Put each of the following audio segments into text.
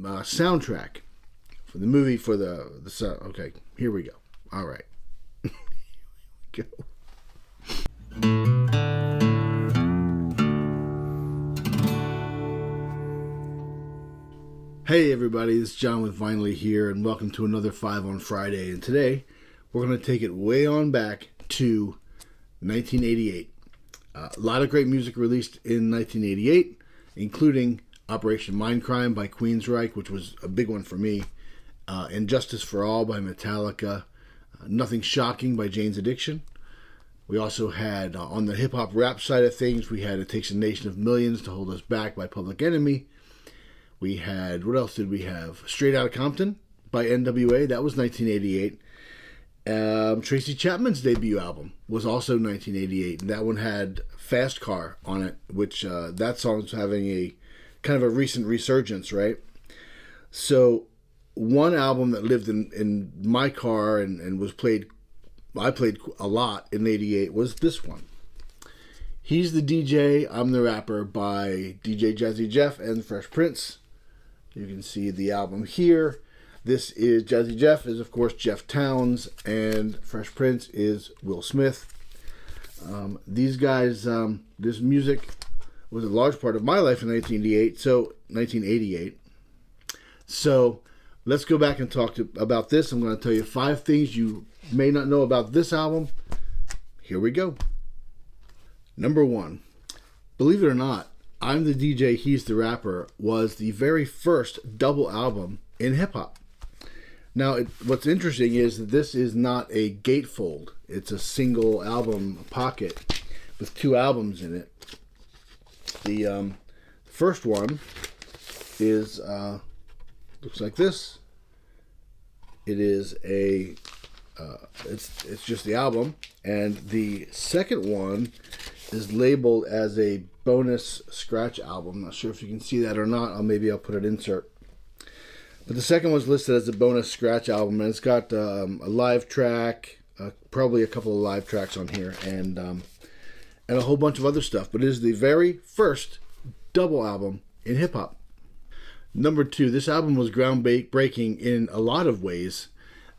soundtrack for the movie for the sound. Okay, here we go. All right. Go. Hey everybody, it's John with Vynyly here, and welcome to another 5 on Friday. And today we're going to take it way on back to 1988. A lot of great music released in 1988, including Operation Mindcrime by Queensryche, which was a big one for me, and Justice for All by Metallica, Nothing Shocking by Jane's Addiction. We also had, on the hip-hop rap side of things, we had It Takes a Nation of Millions to Hold Us Back by Public Enemy. We had, what else did we have? Straight Outta Compton by NWA, that was 1988. Tracy Chapman's debut album was also 1988, and that one had Fast Car on it, which that song's having a kind of a recent resurgence, right? So one album that lived in my car and was played, I played a lot in 88, was this one. He's the DJ, I'm the Rapper by DJ Jazzy Jeff and Fresh Prince. You can see the album here. This is Jazzy Jeff is, of course, Jeff Towns, and Fresh Prince is Will Smith. These guys, this music was a large part of my life in 1988. So let's go back and talk about this. I'm going to tell you 5 things you may not know about this album. Here we go. Number 1, believe it or not, I'm the DJ, He's the Rapper was the very first double album in hip-hop. Now, what's interesting is that this is not a gatefold. It's a single album pocket with 2 albums in it. The first one is, looks like this. It is a, it's just the album. And the second one is labeled as a bonus scratch album. Not sure if you can see that or not. Maybe I'll put an insert. But the second one's listed as a bonus scratch album, and it's got a live track, probably a couple of live tracks on here, and a whole bunch of other stuff. But it is the very first double album in hip hop. Number 2, this album was groundbreaking in a lot of ways,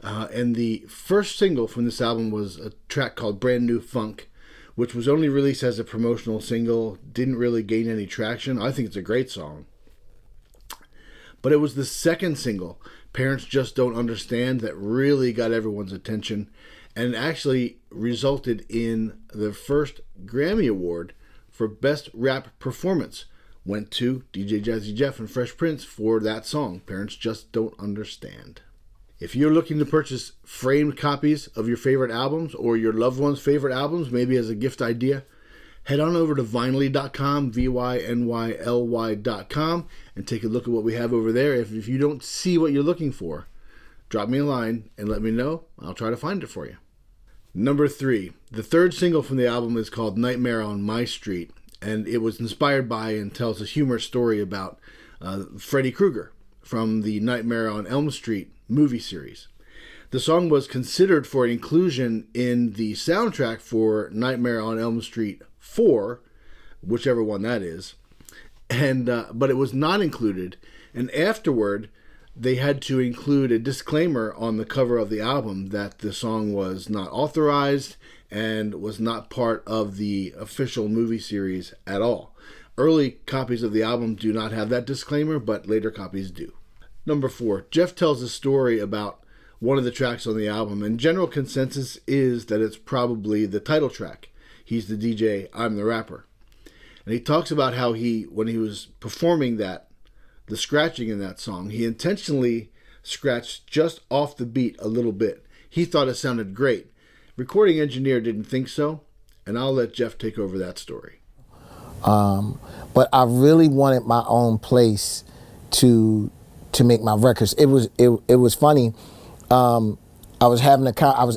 and the first single from this album was a track called Brand New Funk, which was only released as a promotional single, didn't really gain any traction. I think it's a great song. But it was the second single, Parents Just Don't Understand, that really got everyone's attention and actually resulted in the first Grammy Award for Best Rap Performance. Went to DJ Jazzy Jeff and Fresh Prince for that song, Parents Just Don't Understand. If you're looking to purchase framed copies of your favorite albums or your loved one's favorite albums, maybe as a gift idea, head on over to vynyly.com, vynyly.com, and take a look at what we have over there. If you don't see what you're looking for, drop me a line and let me know. I'll try to find it for you. Number 3, the third single from the album is called Nightmare on My Street, and it was inspired by and tells a humorous story about Freddy Krueger from the Nightmare on Elm Street movie series. The song was considered for inclusion in the soundtrack for Nightmare on Elm Street 4, whichever one that is, and but it was not included. And afterward, they had to include a disclaimer on the cover of the album that the song was not authorized and was not part of the official movie series at all. Early copies of the album do not have that disclaimer, but later copies do. Number 4, Jeff tells a story about one of the tracks on the album, and general consensus is that it's probably the title track, He's the DJ, I'm the Rapper. And he talks about how when he was performing the scratching in that song, he intentionally scratched just off the beat a little bit. He thought it sounded great. Recording engineer didn't think so, and I'll let Jeff take over that story. But I really wanted my own place to make my records. It was funny. I was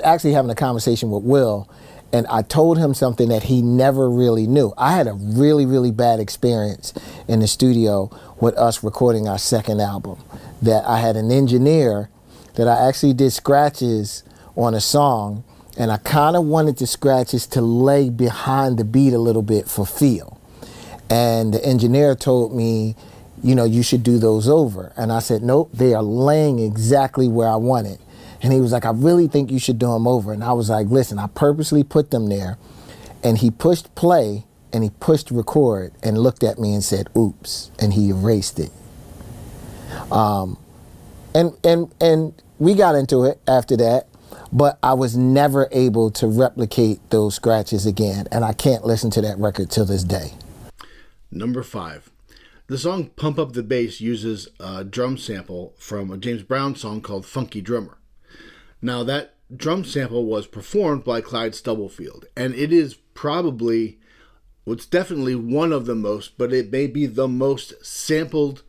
actually having a conversation with Will, and I told him something that he never really knew. I had a really, really bad experience in the studio with us recording our second album. That I had an engineer that I actually did scratches on a song, and I kind of wanted the scratches to lay behind the beat a little bit for feel. And the engineer told me, you should do those over. And I said, nope, they are laying exactly where I want it. And he was like, I really think you should do them over. And I was like, listen, I purposely put them there. And he pushed play and he pushed record and looked at me and said, oops, and he erased it. And we got into it after that, but I was never able to replicate those scratches again, and I can't listen to that record till this day. Number 5. The song Pump Up the Bass uses a drum sample from a James Brown song called Funky Drummer. Now, that drum sample was performed by Clyde Stubblefield, and it is probably, it's definitely one of the most, but it may be the most sampled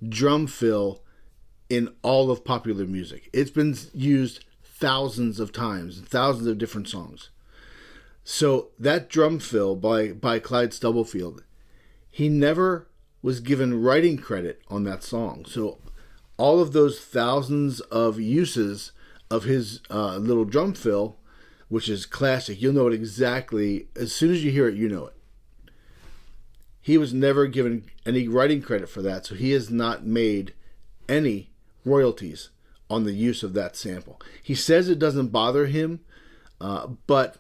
drum fill in all of popular music. It's been used thousands of times, thousands of different songs. So that drum fill by Clyde Stubblefield, he never was given writing credit on that song. So all of those thousands of uses of his little drum fill, which is classic, you'll know it exactly. As soon as you hear it, you know it. He was never given any writing credit for that, so he has not made any royalties on the use of that sample. He says it doesn't bother him, but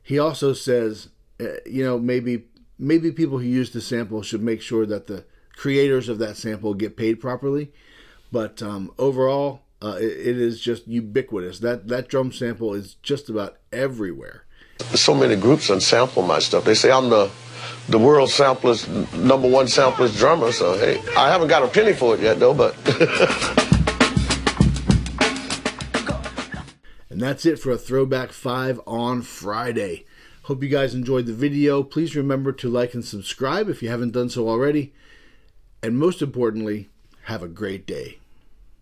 he also says, maybe people who use the sample should make sure that the creators of that sample get paid properly. But overall, it is just ubiquitous. That drum sample is just about everywhere. So many groups unsample my stuff. They say I'm the world's samplist, #1 samplist drummer. So hey, I haven't got a penny for it yet though, but. And that's it for a Throwback 5 on Friday. Hope you guys enjoyed the video. Please remember to like and subscribe if you haven't done so already. And most importantly, have a great day.